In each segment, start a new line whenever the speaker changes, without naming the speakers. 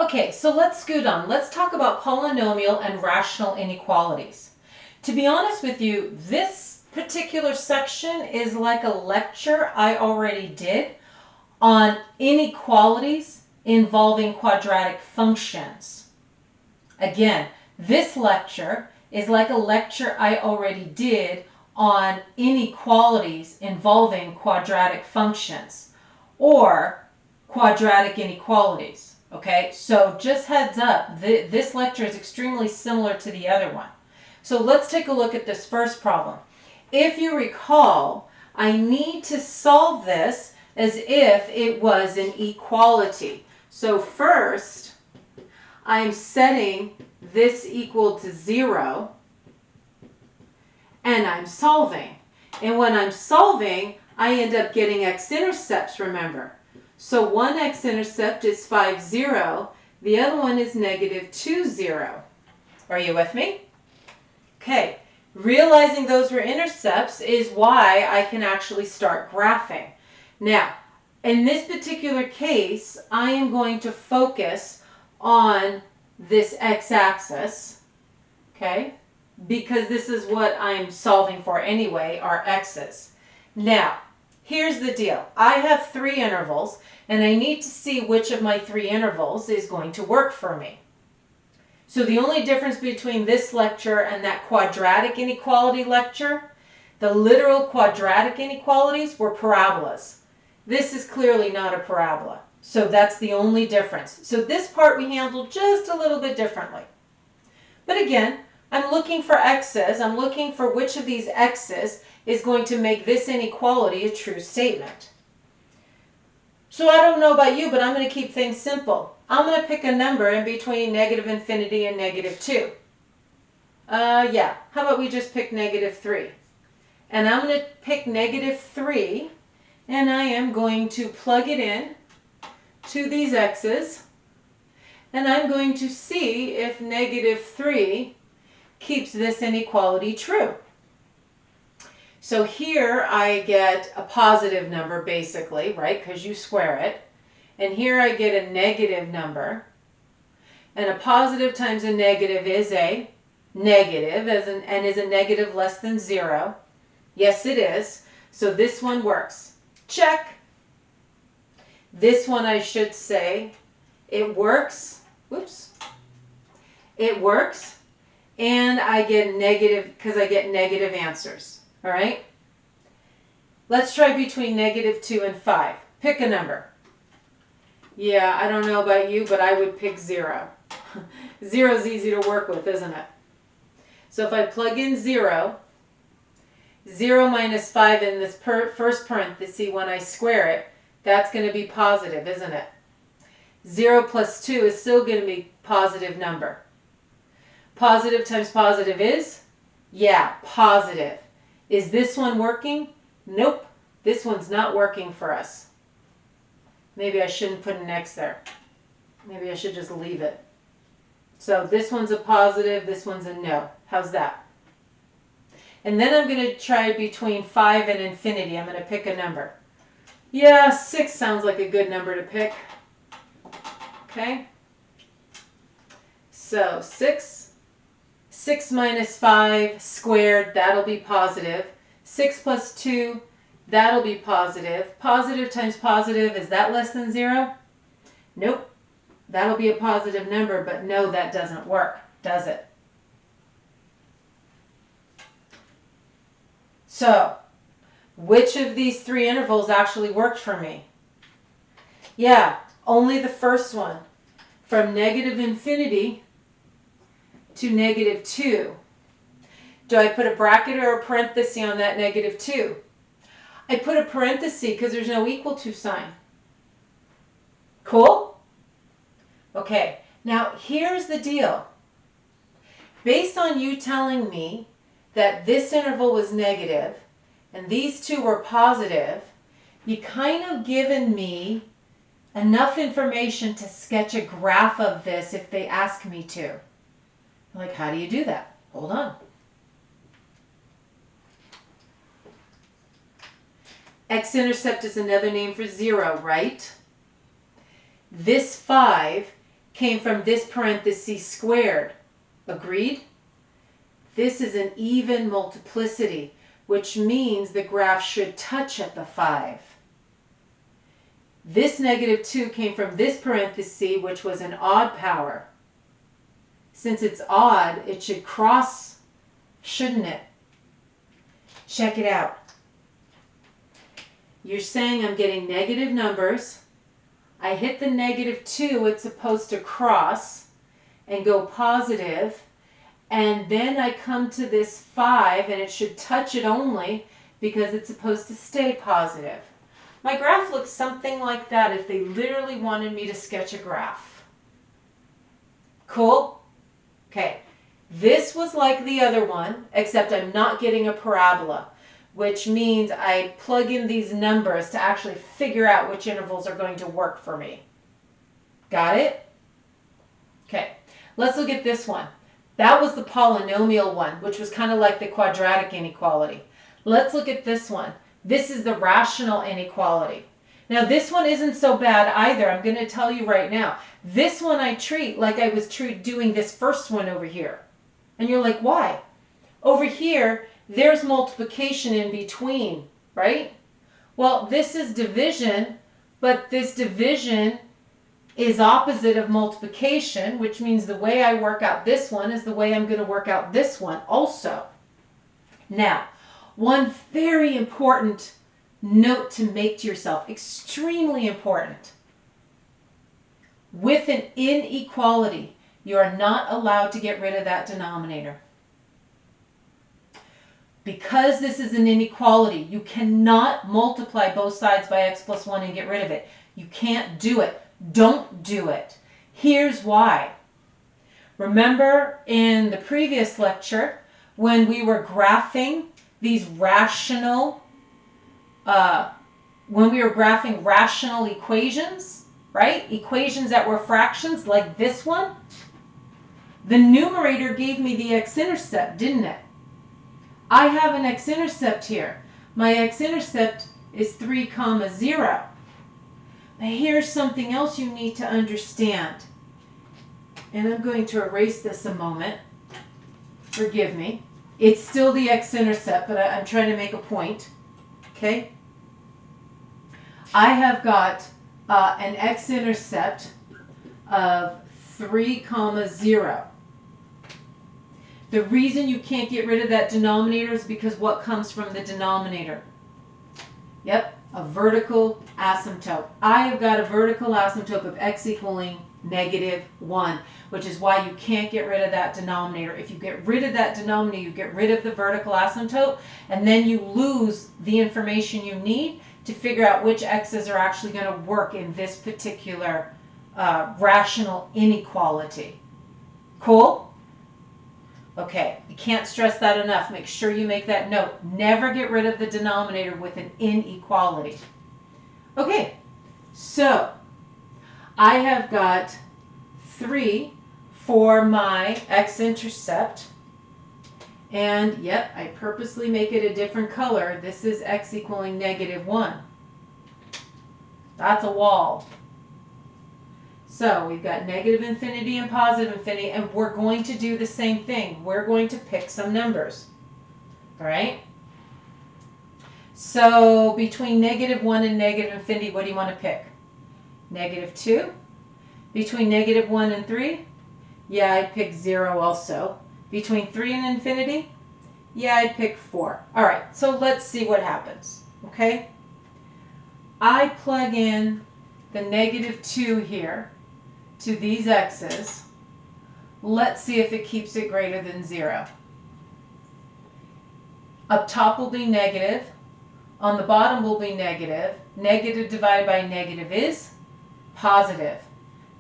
Okay, so let's scoot on. Let's talk about polynomial and rational inequalities. To be honest with you, this particular section is like a lecture I already did on inequalities involving quadratic functions. Again, this lecture is like a lecture I already did on inequalities involving quadratic functions or quadratic inequalities. Okay, so just heads up, this lecture is extremely similar to the other one. So let's take a look at this first problem. If you recall, I need to solve this as if it was an equality. So first, I'm setting this equal to 0, and I'm solving. And when I'm solving, I end up getting x-intercepts, remember. So one x-intercept is 5, 0. The other one is negative 2, 0. Are you with me? Okay. Realizing those were intercepts is why I can actually start graphing. Now, in this particular case, I am going to focus on this x-axis, okay? Because this is what I'm solving for anyway, our x's. Now, here's the deal. I have 3 intervals, and I need to see which of my 3 intervals is going to work for me. So the only difference between this lecture and that quadratic inequality lecture, the literal quadratic inequalities were parabolas. This is clearly not a parabola. So that's the only difference. So this part we handled just a little bit differently. But again, I'm looking for x's. I'm looking for which of these x's is going to make this inequality a true statement. So I don't know about you, but I'm going to keep things simple. I'm going to pick a number in between negative infinity and negative 2. Yeah, how about we just pick negative 3? And I'm going to pick negative 3, and I am going to plug it in to these x's, and I'm going to see if negative 3 keeps this inequality true. So here I get a positive number basically, right, because you square it. And here I get a negative number. And a positive times a negative is a negative, and is a negative less than 0? Yes, it is. So this one works. Check. This one I should say, it works. Whoops. It works. And I get negative, because I get negative answers. All right? Let's try between negative 2 and 5. Pick a number. Yeah, I don't know about you, but I would pick 0. 0 is easy to work with, isn't it? So if I plug in 0, 0 minus 5 in this first parenthesis, when I square it, that's going to be positive, isn't it? 0 plus 2 is still going to be a positive number. Positive times positive is? Yeah, positive. Is this one working? Nope. This one's not working for us. Maybe I shouldn't put an X there. Maybe I should just leave it. So this one's a positive, this one's a no. How's that? And then I'm going to try between 5 and infinity. I'm going to pick a number. Yeah, 6 sounds like a good number to pick. Okay. So 6 minus 5 squared, that'll be positive. 6 plus 2, that'll be positive. Positive times positive, is that less than 0? Nope. That'll be a positive number, but no, that doesn't work, does it? So, which of these 3 intervals actually worked for me? Yeah, only the first one. From negative infinity to negative 2. Do I put a bracket or a parenthesis on that negative 2? I put a parenthesis because there's no equal to sign. Cool? Okay, now here's the deal. Based on you telling me that this interval was negative and these 2 were positive, you kind of given me enough information to sketch a graph of this if they ask me to. Like, how do you do that? Hold on. X-intercept is another name for 0, right? This 5 came from this parenthesis squared. Agreed? This is an even multiplicity, which means the graph should touch at the 5. This negative 2 came from this parenthesis, which was an odd power. Since it's odd, it should cross, shouldn't it? Check it out. You're saying I'm getting negative numbers. I hit the negative 2, it's supposed to cross and go positive. And then I come to this 5, and it should touch it only because it's supposed to stay positive. My graph looks something like that if they literally wanted me to sketch a graph. Cool? Okay. This was like the other one, except I'm not getting a parabola, which means I plug in these numbers to actually figure out which intervals are going to work for me. Got it? Okay. Let's look at this one. That was the polynomial one, which was kind of like the quadratic inequality. Let's look at this one. This is the rational inequality. Now this one isn't so bad either. I'm going to tell you right now. This one I treat like I was doing this first one over here. And you're like, why? Over here, there's multiplication in between, right? Well, this is division, but this division is opposite of multiplication, which means the way I work out this one is the way I'm going to work out this one also. Now, one very important note to make to yourself, extremely important. With an inequality, you are not allowed to get rid of that denominator. Because this is an inequality, you cannot multiply both sides by x plus 1 and get rid of it. You can't do it. Don't do it. Here's why. Remember in the previous lecture when we were graphing these rational equations, right? Equations that were fractions like this one. The numerator gave me the x-intercept, didn't it? I have an x-intercept here. My x-intercept is 3, 0. Now here's something else you need to understand. And I'm going to erase this a moment. Forgive me. It's still the x-intercept, but I'm trying to make a point. Okay? I have got an x-intercept of 3, 0. The reason you can't get rid of that denominator is because what comes from the denominator? Yep, a vertical asymptote. I have got a vertical asymptote of x equaling -1, which is why you can't get rid of that denominator. If you get rid of that denominator, you get rid of the vertical asymptote, and then you lose the information you need to figure out which x's are actually going to work in this particular rational inequality. Cool? Okay, you can't stress that enough. Make sure you make that note. Never get rid of the denominator with an inequality. Okay, so I have got 3 for my x-intercept. And yep, I purposely make it a different color. This is x equaling -1. That's a wall. So we've got negative infinity and positive infinity, and we're going to do the same thing. We're going to pick some numbers. All right? So between -1 and negative infinity, what do you want to pick? -2? Between -1 and 3? Yeah, I'd pick 0 also. Between 3 and infinity? Yeah, I'd pick 4. All right, so let's see what happens. Okay? I plug in the -2 here to these x's. Let's see if it keeps it greater than 0. Up top will be negative. On the bottom will be negative. Negative divided by negative is positive.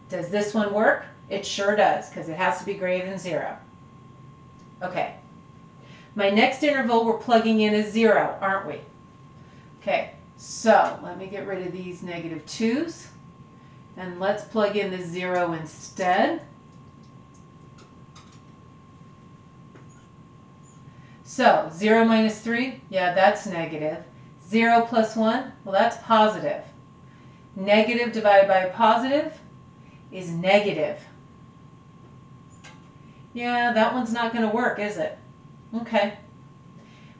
Does this one work? It sure does, because it has to be greater than 0. Okay. My next interval we're plugging in is 0, aren't we? Okay, so let me get rid of these -2's. And let's plug in the 0 instead. So 0 minus 3, yeah, that's negative. 0 plus 1, well, that's positive. Negative divided by a positive is negative. Yeah, that one's not going to work, is it? Okay.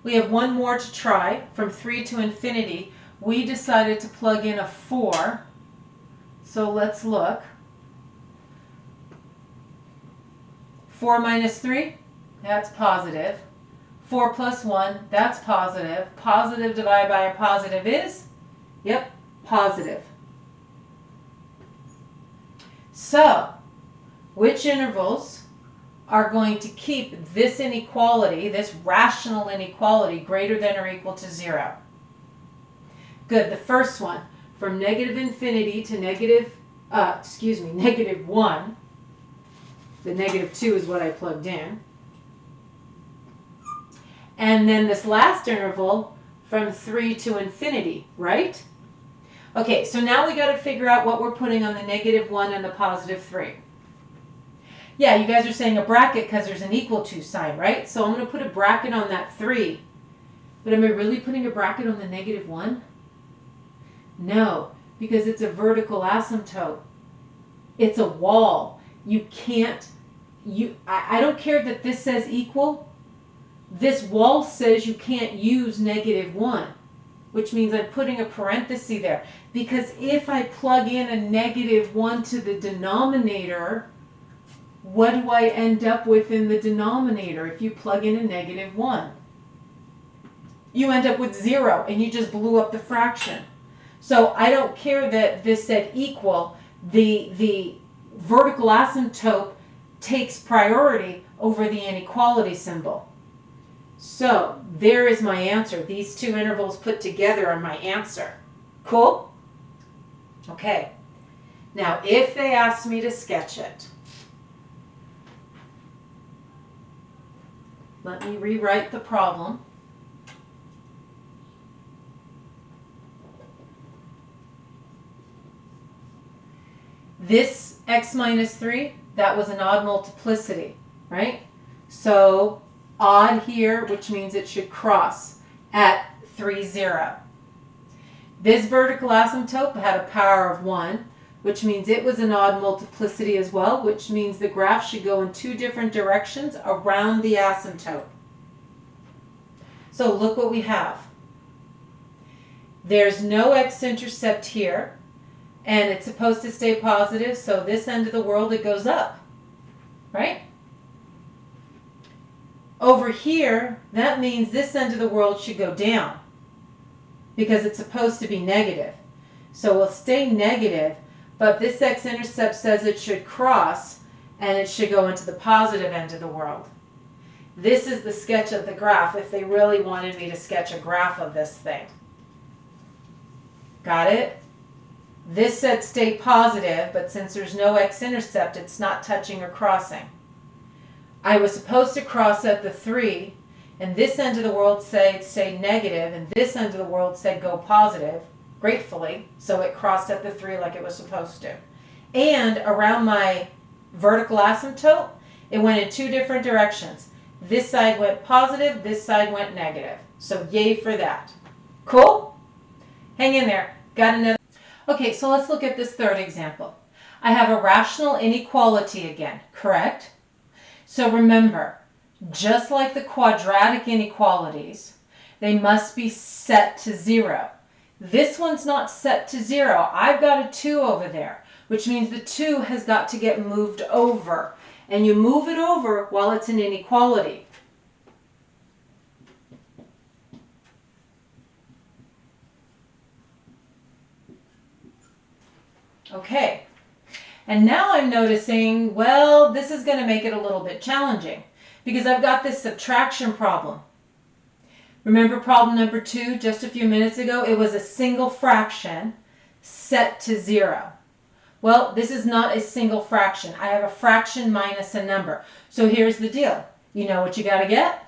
We have one more to try. From 3 to infinity, we decided to plug in a 4. So let's look. 4 minus 3, that's positive. 4 plus 1, that's positive. Positive divided by a positive is? Yep, positive. So, which intervals are going to keep this inequality, this rational inequality, greater than or equal to 0? Good, the first one, from negative infinity to negative 1. The negative 2 is what I plugged in. And then this last interval from 3 to infinity, right? Okay, so now we got to figure out what we're putting on the negative 1 and the positive 3. Yeah, you guys are saying a bracket because there's an equal to sign, right? So I'm going to put a bracket on that 3. But am I really putting a bracket on the negative 1? No, because it's a vertical asymptote. It's a wall. You can't, I don't care that this says equal. This wall says you can't use negative 1, which means I'm putting a parenthesis there. Because if I plug in a negative 1 to the denominator, what do I end up with in the denominator if you plug in a negative 1? You end up with 0, and you just blew up the fraction. So I don't care that this said equal. The vertical asymptote takes priority over the inequality symbol. So there is my answer. These two intervals put together are my answer. Cool? Okay. Now if they ask me to sketch it, let me rewrite the problem. This x minus 3, that was an odd multiplicity, right? So odd here, which means it should cross at 3, 0. This vertical asymptote had a power of 1, which means it was an odd multiplicity as well, which means the graph should go in 2 different directions around the asymptote. So look what we have. There's no x-intercept here, and it's supposed to stay positive, so this end of the world, it goes up, right? Over here, that means this end of the world should go down because it's supposed to be negative. So we'll stay negative, but this x-intercept says it should cross and it should go into the positive end of the world. This is the sketch of the graph if they really wanted me to sketch a graph of this thing. Got it? This said stay positive, but since there's no x-intercept, it's not touching or crossing. I was supposed to cross at the 3, and this end of the world said stay negative, and this end of the world said go positive, gratefully, so it crossed at the 3 like it was supposed to. And around my vertical asymptote, it went in 2 different directions. This side went positive, this side went negative. So yay for that. Cool? Hang in there. Got another. Okay, so let's look at this third example. I have a rational inequality again, correct? So remember, just like the quadratic inequalities, they must be set to 0. This one's not set to 0. I've got a 2 over there, which means the 2 has got to get moved over. And you move it over while it's an inequality. Okay, and now I'm noticing, well, this is going to make it a little bit challenging because I've got this subtraction problem. Remember problem number 2 just a few minutes ago? It was a single fraction set to 0. Well, this is not a single fraction. I have a fraction minus a number. So here's the deal. You know what you got to get?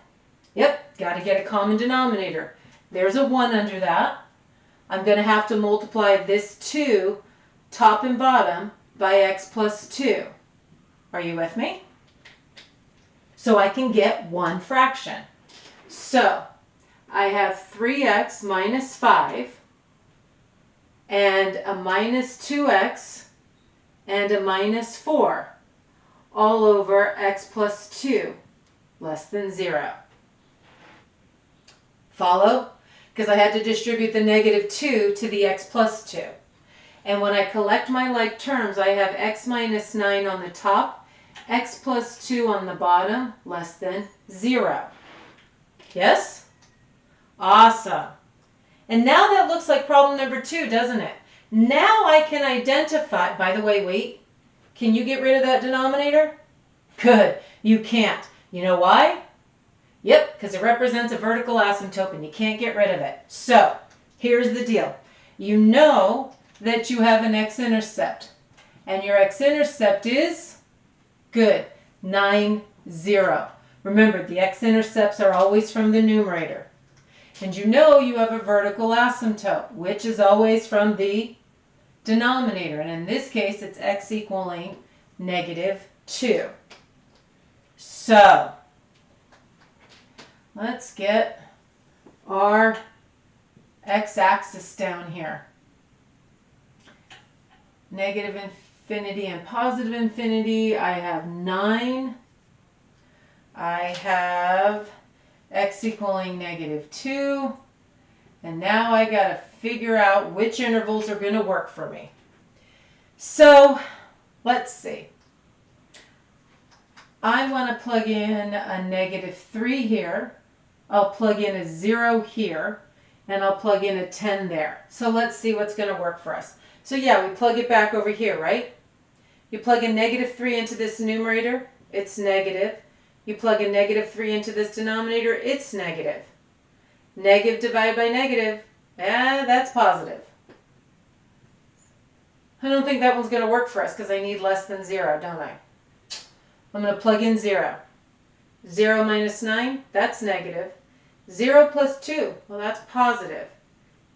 Yep, got to get a common denominator. There's a 1 under that. I'm going to have to multiply this 2 top and bottom by x plus 2. Are you with me? So I can get one fraction. So I have 3x minus 5 and a minus 2x and a minus 4 all over x plus 2 less than 0. Follow? Because I had to distribute the negative 2 to the x plus 2. And when I collect my like terms, I have x minus 9 on the top, x plus 2 on the bottom, less than 0. Yes? Awesome. And now that looks like problem number 2, doesn't it? Now I can identify, by the way, wait, can you get rid of that denominator? Good, you can't. You know why? Yep, because it represents a vertical asymptote and you can't get rid of it. So, here's the deal. You know that you have an x-intercept. And your x-intercept is, good, 9, 0. Remember, the x-intercepts are always from the numerator. And you know you have a vertical asymptote, which is always from the denominator. And in this case, it's x equaling negative 2. So, let's get our x-axis down here. Negative infinity and positive infinity. I have 9. I have x equaling negative 2. And now I got to figure out which intervals are going to work for me. So, let's see. I want to plug in a negative 3 here. I'll plug in a 0 here. And I'll plug in a 10 there. So let's see what's going to work for us. So yeah, we plug it back over here, right? You plug a negative 3 into this numerator, it's negative. You plug a negative 3 into this denominator, it's negative. Negative divided by negative, that's positive. I don't think that one's going to work for us because I need less than 0, don't I? I'm going to plug in 0. 0 minus 9, that's negative. 0 plus 2, well, that's positive.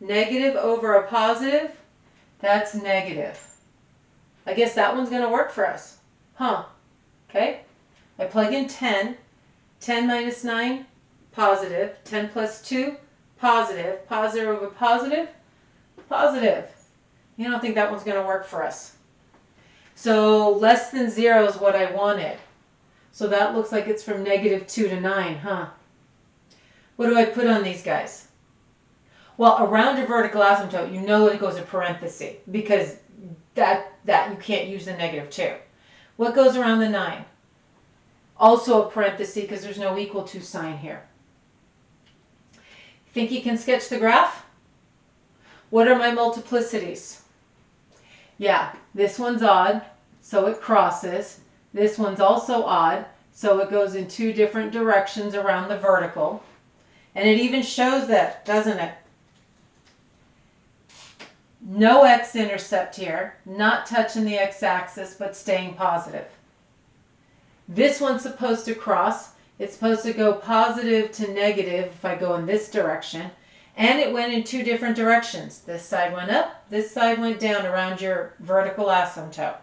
Negative over a positive, that's negative. I guess that one's going to work for us. Huh. Okay. I plug in 10. 10 minus 9, positive. 10 plus 2, positive. Positive over positive, positive. You don't think that one's going to work for us. So less than 0 is what I wanted. So that looks like it's from negative 2 to 9, huh? What do I put on these guys? Well, around a vertical asymptote, you know it goes a parenthesis because that you can't use the negative 2. What goes around the 9? Also a parenthesis because there's no equal to sign here. Think you can sketch the graph? What are my multiplicities? Yeah, this one's odd, so it crosses. This one's also odd, so it goes in 2 different directions around the vertical. And it even shows that, doesn't it? No x-intercept here, not touching the x-axis, but staying positive. This one's supposed to cross. It's supposed to go positive to negative if I go in this direction. And it went in 2 different directions. This side went up, this side went down around your vertical asymptote.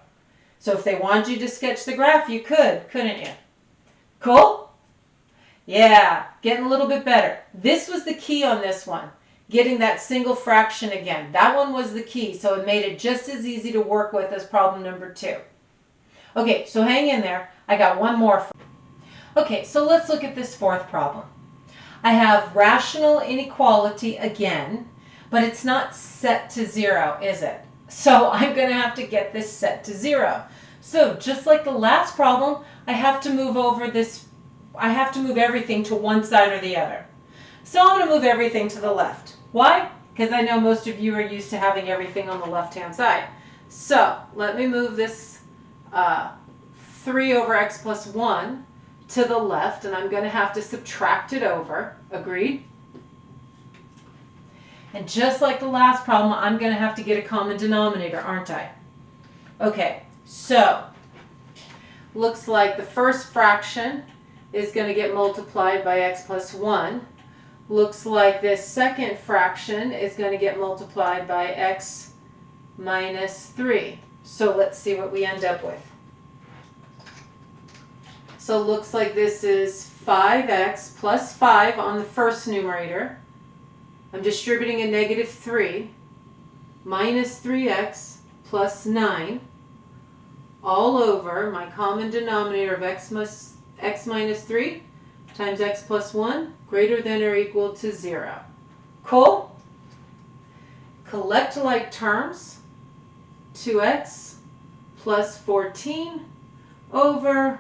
So if they wanted you to sketch the graph, you could, couldn't you? Cool? Yeah, getting a little bit better. This was the key on this one. Getting that single fraction again. That one was the key, so it made it just as easy to work with as problem number 2. Okay, so hang in there. I got one more. Okay, so let's look at this 4th problem. I have rational inequality again, but it's not set to 0, is it? So I'm going to have to get this set to 0. So just like the last problem, I have to move over this, I have to move everything to one side or the other. So I'm going to move everything to the left. Why? Because I know most of you are used to having everything on the left-hand side. So let me move this 3 over x plus 1 to the left, and I'm going to have to subtract it over. Agreed? And just like the last problem, I'm going to have to get a common denominator, aren't I? Okay, so looks like the first fraction is going to get multiplied by x plus 1. Looks like this second fraction is going to get multiplied by x minus 3. So let's see what we end up with. So looks like this is 5x plus 5 on the first numerator. I'm distributing a negative 3 minus 3x plus 9 all over my common denominator of x minus 3 times x plus 1 greater than or equal to 0. Cool? Collect like terms, 2x plus 14 over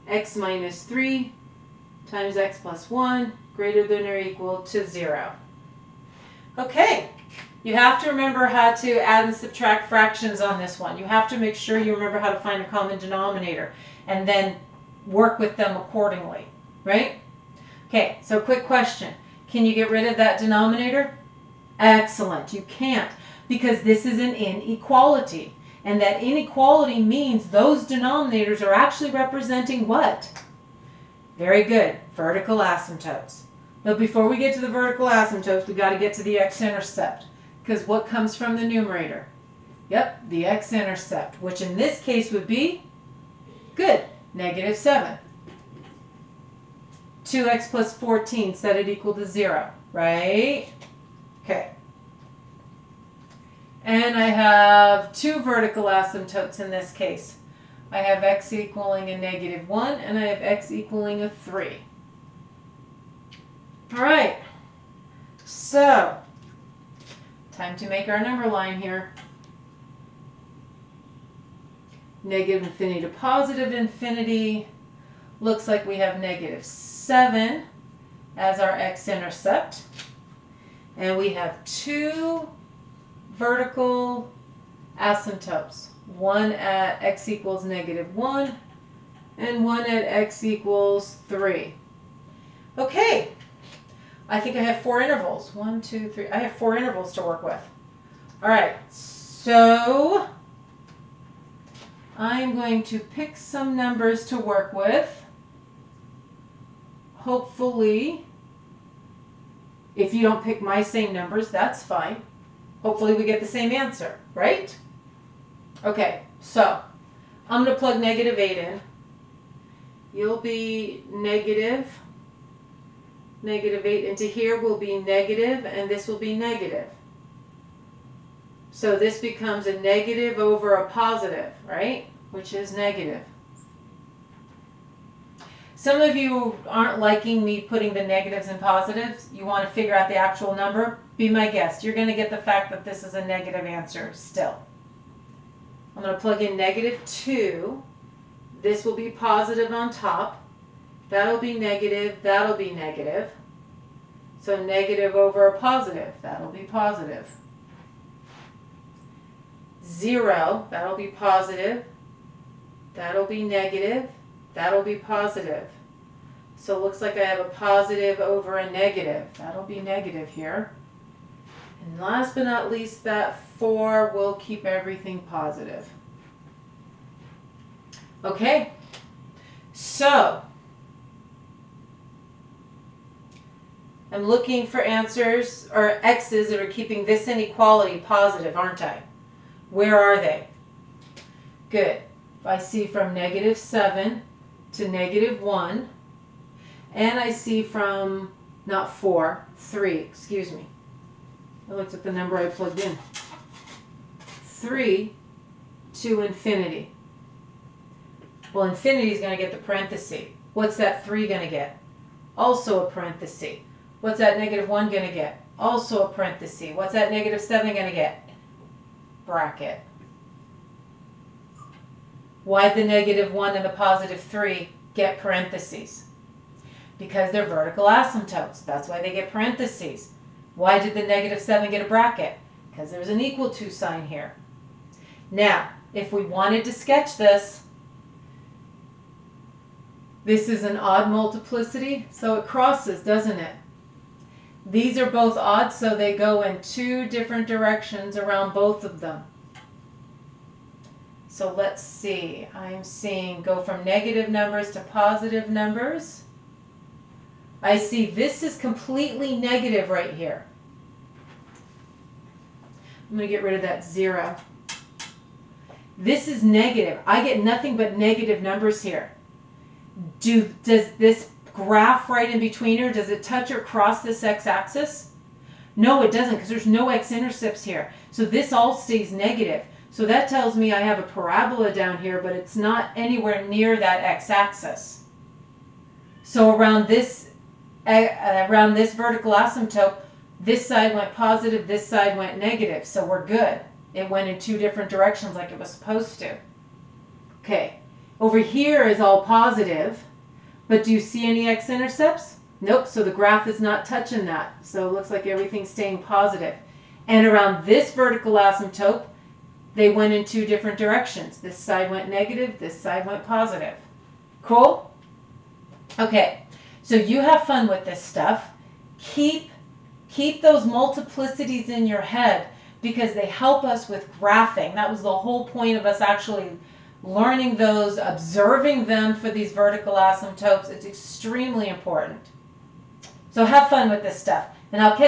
x minus 3 times x plus 1 greater than or equal to 0. Okay, you have to remember how to add and subtract fractions on this one. You have to make sure you remember how to find a common denominator and then work with them accordingly, right? Okay, so quick question. Can you get rid of that denominator? Excellent, you can't, because this is an inequality. And that inequality means those denominators are actually representing what? Very good, vertical asymptotes. But before we get to the vertical asymptotes, we've got to get to the x-intercept. Because what comes from the numerator? Yep, the x-intercept, which in this case would be, good, -7. 2x plus 14, set it equal to 0, right? Okay. And I have two vertical asymptotes in this case. I have x equaling a -1 and I have x equaling a 3. All right, so time to make our number line here. Negative infinity to positive infinity. Looks like we have -7 as our x-intercept. And we have two vertical asymptotes. One at x equals -1 and one at x equals 3. Okay, I think I have 4 intervals. 1, 2, 3. I have 4 intervals to work with. All right, so I'm going to pick some numbers to work with. Hopefully, if you don't pick my same numbers, that's fine. Hopefully we get the same answer, right? Okay, so I'm going to plug -8 in. You'll be -8 into here will be negative, and this will be negative. So this becomes a negative over a positive, right? Which is negative. Some of you aren't liking me putting the negatives and positives. You want to figure out the actual number. Be my guest. You're going to get the fact that this is a negative answer still. I'm going to plug in -2. This will be positive on top. That'll be negative. That'll be negative. So negative over a positive. That'll be positive. 0. That'll be positive. That'll be negative. That'll be positive. So it looks like I have a positive over a negative. That'll be negative here. And last but not least, that 4 will keep everything positive. Okay, so I'm looking for answers or x's that are keeping this inequality positive, aren't I? Where are they? Good. I see from -7 to -1, and I see from, not 4, 3, excuse me. I looked at the number I plugged in. 3 to infinity. Well, infinity is going to get the parenthesis. What's that 3 going to get? Also a parenthesis. What's that -1 going to get? Also a parenthesis. What's that -7 going to get? Bracket. Why'd the -1 and the +3 get parentheses? Because they're vertical asymptotes. That's why they get parentheses. Why did the -7 get a bracket? Because there's an equal to sign here. Now, if we wanted to sketch this, this is an odd multiplicity, so it crosses, doesn't it? These are both odd, so they go in 2 different directions around both of them. So let's see, I'm seeing go from negative numbers to positive numbers. I see this is completely negative right here. I'm going to get rid of that 0. This is negative. I get nothing but negative numbers here. Does this graph right in between here, does it touch or cross this x-axis? No, it doesn't, because there's no x-intercepts here. So this all stays negative. So that tells me I have a parabola down here, but it's not anywhere near that x-axis. So around this vertical asymptote, this side went positive, this side went negative, so we're good. It went in two different directions like it was supposed to. Okay, over here is all positive, but do you see any x-intercepts? Nope, so the graph is not touching that. So it looks like everything's staying positive. And around this vertical asymptote, they went in two different directions. This side went negative, this side went positive. Cool? Okay, so you have fun with this stuff. Keep those multiplicities in your head because they help us with graphing. That was the whole point of us actually learning those, observing them for these vertical asymptotes. It's extremely important. So have fun with this stuff. And I'll catch